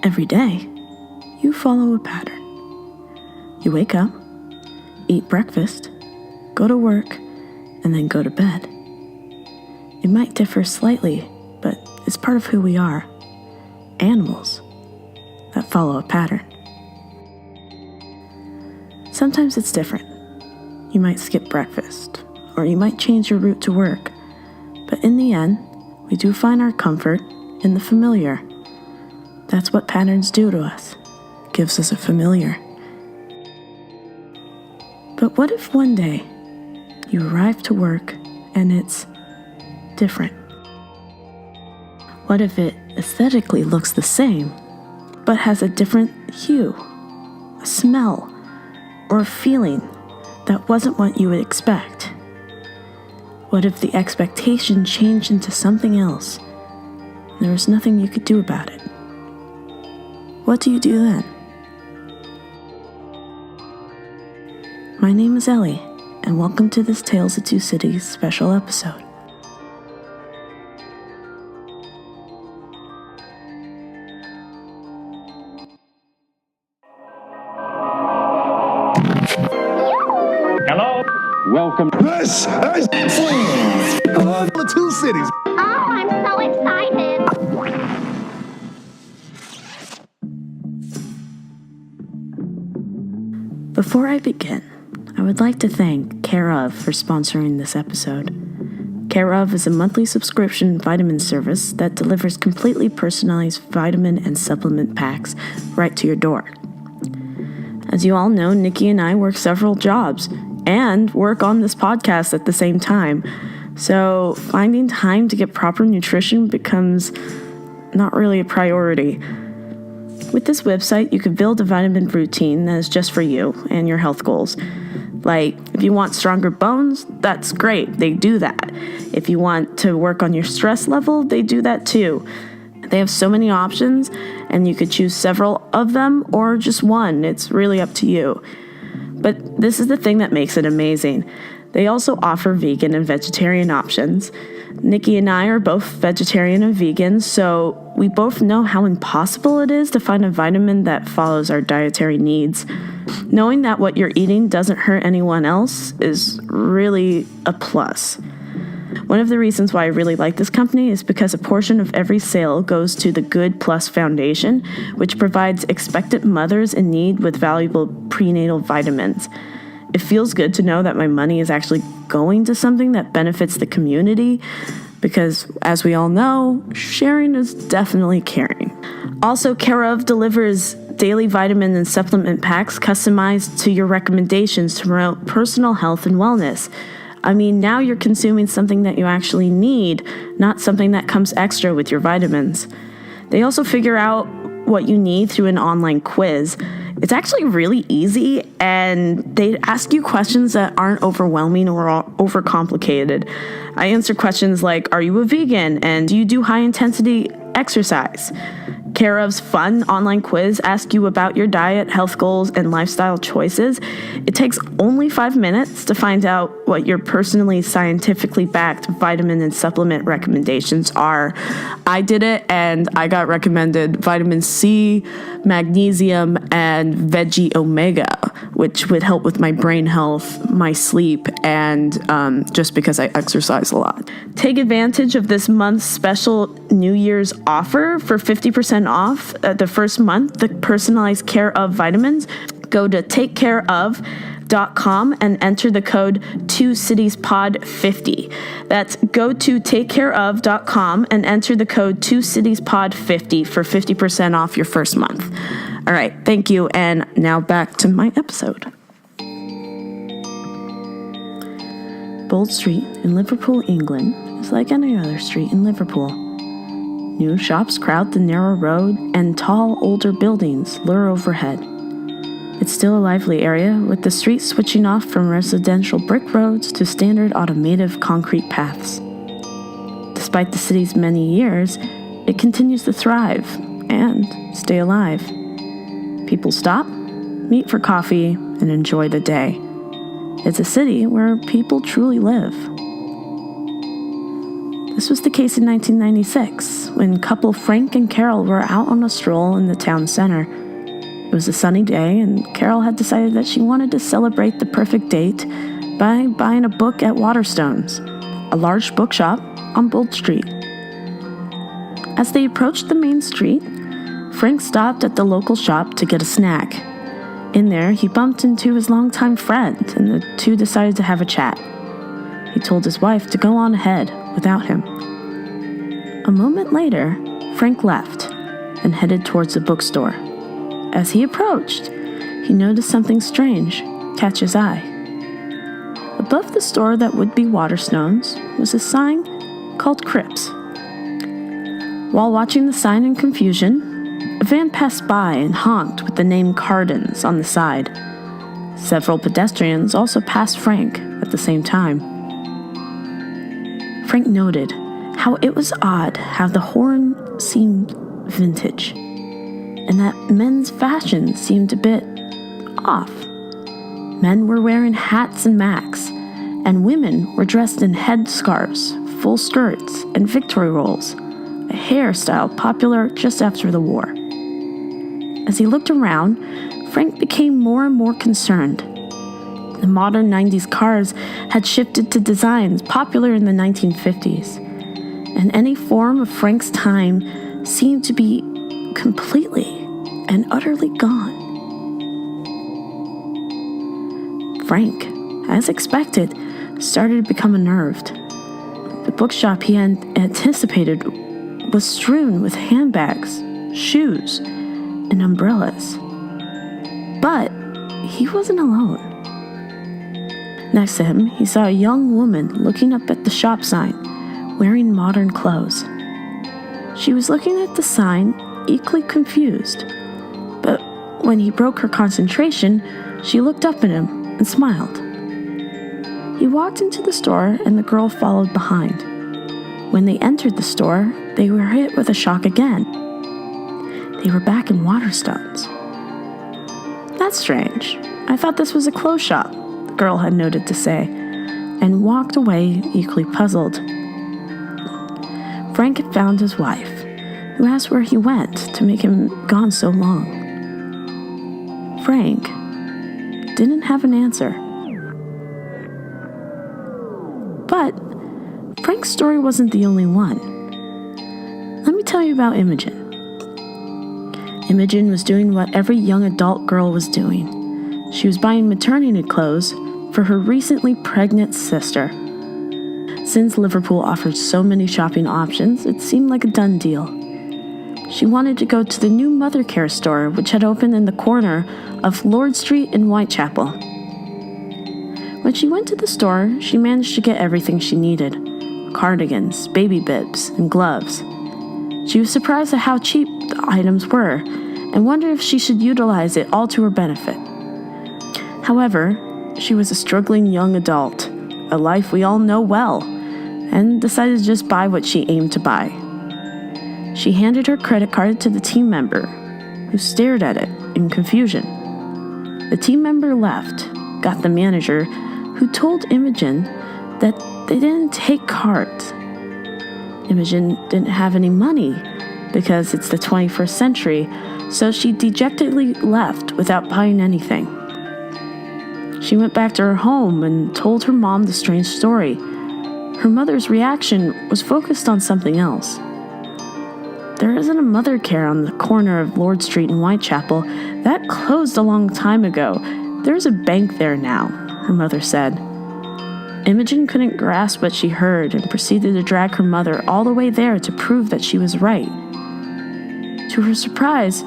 Every day, you follow a pattern. You wake up, eat breakfast, go to work, and then go to bed. It might differ slightly, but it's part of who we are. Animals that follow a pattern. Sometimes it's different. You might skip breakfast, or you might change your route to work. But in the end, we do find our comfort in the familiar. That's what patterns do to us. It gives us a familiar. But what if one day you arrive to work and it's different? What if it aesthetically looks the same, but has a different hue, a smell, or a feeling that wasn't what you would expect? What if the expectation changed into something else? There was nothing you could do about it. What do you do then? My name is Ellie, and welcome to this Tales of Two Cities special episode. Hello? Welcome. This is Friaz of the Two Cities. Oh, I'm so excited. Before I begin, I would like to thank Care Of for sponsoring this episode. Care Of is a monthly subscription vitamin service that delivers completely personalized vitamin and supplement packs right to your door. As you all know, Nikki and I work several jobs and work on this podcast at the same time. So finding time to get proper nutrition becomes not really a priority. With this website, you can build a vitamin routine that is just for you and your health goals. Like, if you want stronger bones, that's great. They do that. If you want to work on your stress level, they do that too. They have so many options, and you could choose several of them or just one. It's really up to you. But this is the thing that makes it amazing. They also offer vegan and vegetarian options. Nikki and I are both vegetarian and vegan, so we both know how impossible it is to find a vitamin that follows our dietary needs. Knowing that what you're eating doesn't hurt anyone else is really a plus. One of the reasons why I really like this company is because a portion of every sale goes to the Good Plus Foundation, which provides expectant mothers in need with valuable prenatal vitamins. It feels good to know that my money is actually going to something that benefits the community because, as we all know, sharing is definitely caring. Also, Care Of delivers daily vitamin and supplement packs customized to your recommendations to promote personal health and wellness. I mean, now you're consuming something that you actually need, not something that comes extra with your vitamins. They also figure out what you need through an online quiz. It's actually really easy, and they ask you questions that aren't overwhelming or overcomplicated. I answer questions like, are you a vegan, and do you do high-intensity exercise? Care Of's fun online quiz asks you about your diet, health goals, and lifestyle choices. It takes only 5 minutes to find out what your personally scientifically backed vitamin and supplement recommendations are. I did it, and I got recommended vitamin C, magnesium, and veggie omega, which would help with my brain health, my sleep, and just because I exercise a lot. Take advantage of this month's special New Year's offer for 50% off the first month, the personalized Care Of vitamins. Go to takecareof.com and enter the code 2citiespod50. That's go to takecareof.com and enter the code 2citiespod50 for 50% off your first month. All right, thank you, and now back to my episode. Bold Street in Liverpool, England is like any other street in Liverpool. New shops crowd the narrow road, and tall, older buildings lure overhead. It's still a lively area, with the streets switching off from residential brick roads to standard automated concrete paths. Despite the city's many years, it continues to thrive and stay alive. People stop, meet for coffee, and enjoy the day. It's a city where people truly live. The This was the case in 1996, when couple Frank and Carol were out on a stroll in the town center. It was a sunny day, and Carol had decided that she wanted to celebrate the perfect date by buying a book at Waterstones, a large bookshop on Bold Street. As they approached the main street, Frank stopped at the local shop to get a snack. In there, he bumped into his longtime friend, and the two decided to have a chat. He told his wife to go on ahead without him. A moment later, Frank left and headed towards the bookstore. As he approached, he noticed something strange catch his eye. Above the store that would be Waterstones was a sign called Crips. While watching the sign in confusion, a van passed by and honked with the name Cardin's on the side. Several pedestrians also passed Frank at the same time. Frank noted how it was odd how the horn seemed vintage, and that men's fashion seemed a bit off. Men were wearing hats and macks, and women were dressed in headscarves, full skirts, and victory rolls, a hairstyle popular just after the war. As he looked around, Frank became more and more concerned. The modern 90s cars had shifted to designs popular in the 1950s, and any form of Frank's time seemed to be completely and utterly gone. Frank, as expected, started to become unnerved. The bookshop he had anticipated was strewn with handbags, shoes, and umbrellas. But he wasn't alone. Next to him, he saw a young woman looking up at the shop sign, wearing modern clothes. She was looking at the sign, equally confused. But when he broke her concentration, she looked up at him and smiled. He walked into the store, and the girl followed behind. When they entered the store, they were hit with a shock again. They were back in Waterstones. That's strange. I thought this was a clothes shop, the girl had noted to say, and walked away equally puzzled. Frank had found his wife, who asked where he went to make him gone so long. Frank didn't have an answer. But Frank's story wasn't the only one. Let me tell you about Imogen. Imogen was doing what every young adult girl was doing. She was buying maternity clothes for her recently pregnant sister. Since Liverpool offered so many shopping options, it seemed like a done deal. She wanted to go to the new mother care store, which had opened in the corner of Lord Street in Whitechapel. When she went to the store, she managed to get everything she needed: cardigans, baby bibs, and gloves. She was surprised at how cheap the items were and wondered if she should utilize it all to her benefit. However, she was a struggling young adult, a life we all know well, and decided to just buy what she aimed to buy. She handed her credit card to the team member, who stared at it in confusion. The team member left, got the manager, who told Imogen that they didn't take cards. Imogen didn't have any money because it's the 21st century, so she dejectedly left without buying anything. She went back to her home and told her mom the strange story. Her mother's reaction was focused on something else. There isn't a mother care on the corner of Lord Street in Whitechapel. That closed a long time ago. There's a bank there now, her mother said. Imogen couldn't grasp what she heard and proceeded to drag her mother all the way there to prove that she was right. To her surprise,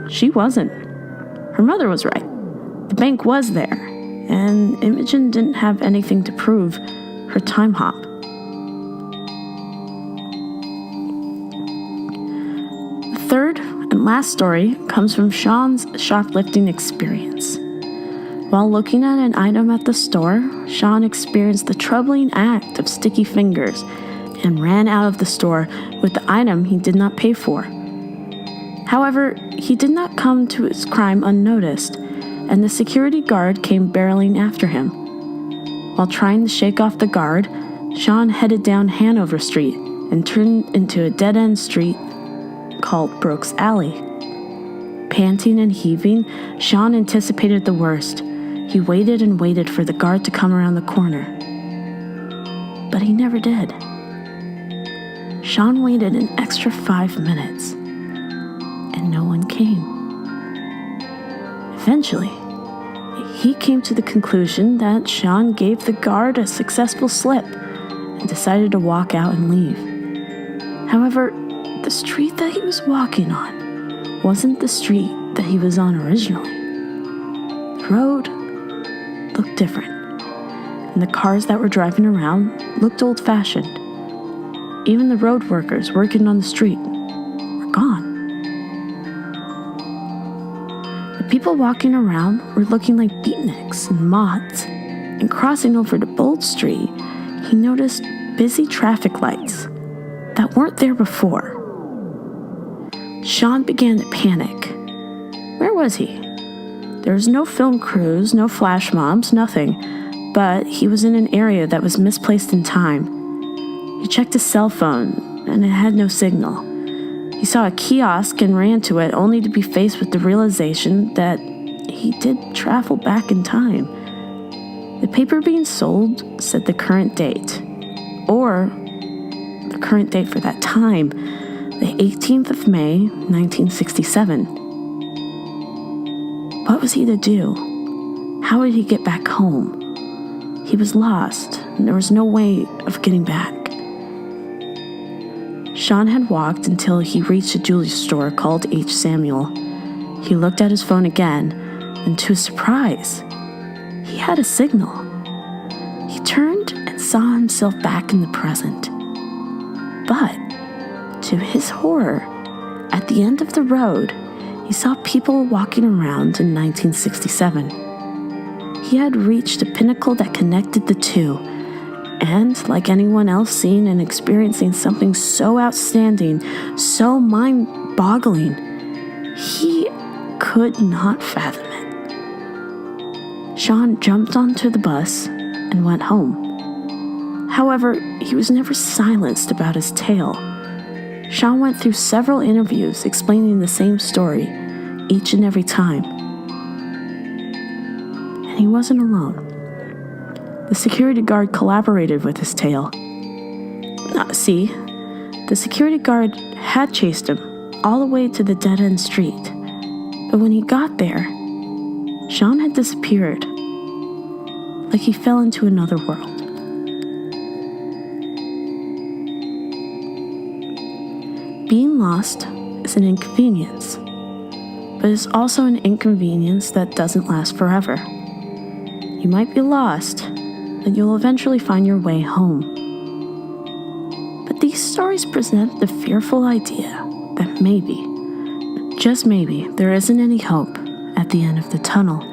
she wasn't. Her mother was right. The bank was there, and Imogen didn't have anything to prove her time hop. The third and last story comes from Sean's shoplifting experience. While looking at an item at the store, Sean experienced the troubling act of sticky fingers and ran out of the store with the item he did not pay for. However, he did not come to his crime unnoticed, and the security guard came barreling after him. While trying to shake off the guard, Sean headed down Hanover Street and turned into a dead-end street called Brooks Alley. Panting and heaving, Sean anticipated the worst. He waited and waited for the guard to come around the corner. But he never did. Sean waited an extra 5 minutes, and no one came. Eventually, he came to the conclusion that Sean gave the guard a successful slip and decided to walk out and leave. However, the street that he was walking on wasn't the street that he was on originally. The road looked different, and the cars that were driving around looked old-fashioned. Even the road workers working on the street were gone. The people walking around were looking like beatniks and moths, and crossing over to Bold Street, he noticed busy traffic lights that weren't there before. Sean began to panic. Where was he? There was no film crews, no flash mobs, nothing, but he was in an area that was misplaced in time. He checked his cell phone, and it had no signal. He saw a kiosk and ran to it, only to be faced with the realization that he did travel back in time. The paper being sold said the current date, or the current date for that time, the 18th of May, 1967. What was he to do? How would he get back home? He was lost, and there was no way of getting back. Sean had walked until he reached a jewelry store called H. Samuel. He looked at his phone again, and to his surprise, he had a signal. He turned and saw himself back in the present. But, to his horror, at the end of the road, he saw people walking around in 1967. He had reached a pinnacle that connected the two, and like anyone else seeing and experiencing something so outstanding, so mind-boggling, he could not fathom it. Sean jumped onto the bus and went home. However, he was never silenced about his tale. Sean went through several interviews explaining the same story each and every time. And he wasn't alone. The security guard collaborated with his tale. See, the security guard had chased him all the way to the dead-end street. But when he got there, Sean had disappeared, like he fell into another world. Being lost is an inconvenience, but it's also an inconvenience that doesn't last forever. You might be lost, but you'll eventually find your way home. But these stories present the fearful idea that maybe, just maybe, there isn't any hope at the end of the tunnel.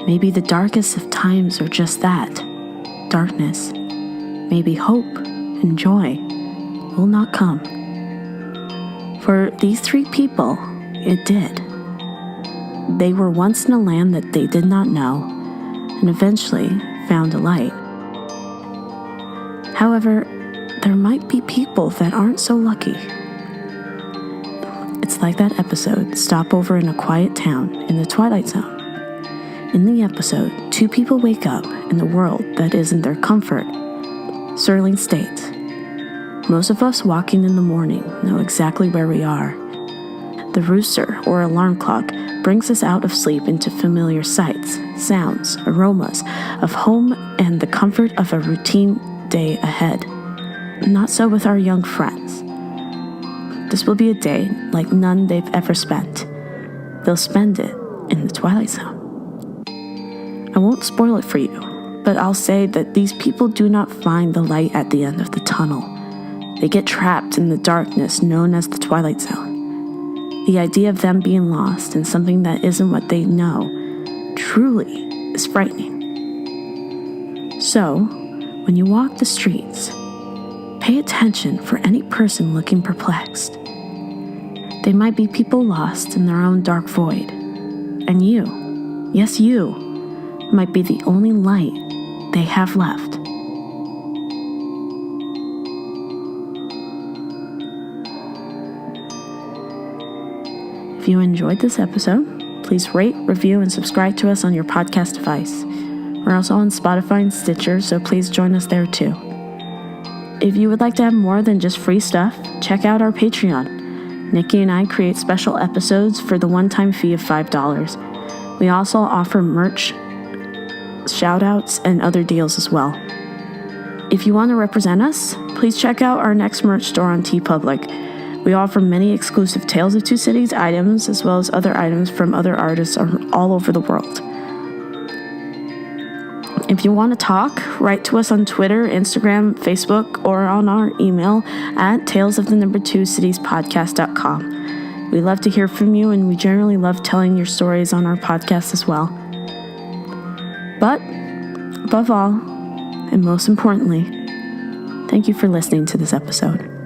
Maybe the darkest of times are just that, darkness. Maybe hope and joy will not come. For these three people, it did. They were once in a land that they did not know, and eventually found a light. However, there might be people that aren't so lucky. It's like that episode, Stopover in a Quiet Town in the Twilight Zone. In the episode, two people wake up in the world that isn't their comfort. Sterling states, "Most of us walking in the morning know exactly where we are. The rooster or alarm clock brings us out of sleep into familiar sights, sounds, aromas of home and the comfort of a routine day ahead. Not so with our young friends. This will be a day like none they've ever spent. They'll spend it in the Twilight Zone." I won't spoil it for you, but I'll say that these people do not find the light at the end of the tunnel. They get trapped in the darkness known as the Twilight Zone. The idea of them being lost in something that isn't what they know truly is frightening. So, when you walk the streets, pay attention for any person looking perplexed. They might be people lost in their own dark void. And you, yes you, might be the only light they have left. If you enjoyed this episode, please rate, review, and subscribe to us on your podcast device. We're also on Spotify and Stitcher, so please join us there too. If you would like to have more than just free stuff, check out our Patreon. Nikki and I create special episodes for the one-time fee of $5. We also offer merch, shoutouts, and other deals as well. If you want to represent us, please check out our next merch store on TeePublic. We offer many exclusive Tales of Two Cities items, as well as other items from other artists all over the world. If you want to talk, write to us on Twitter, Instagram, Facebook, or on our email at talesofthe2citiespodcast.com. We love to hear from you, and we generally love telling your stories on our podcast as well. But, above all, and most importantly, thank you for listening to this episode.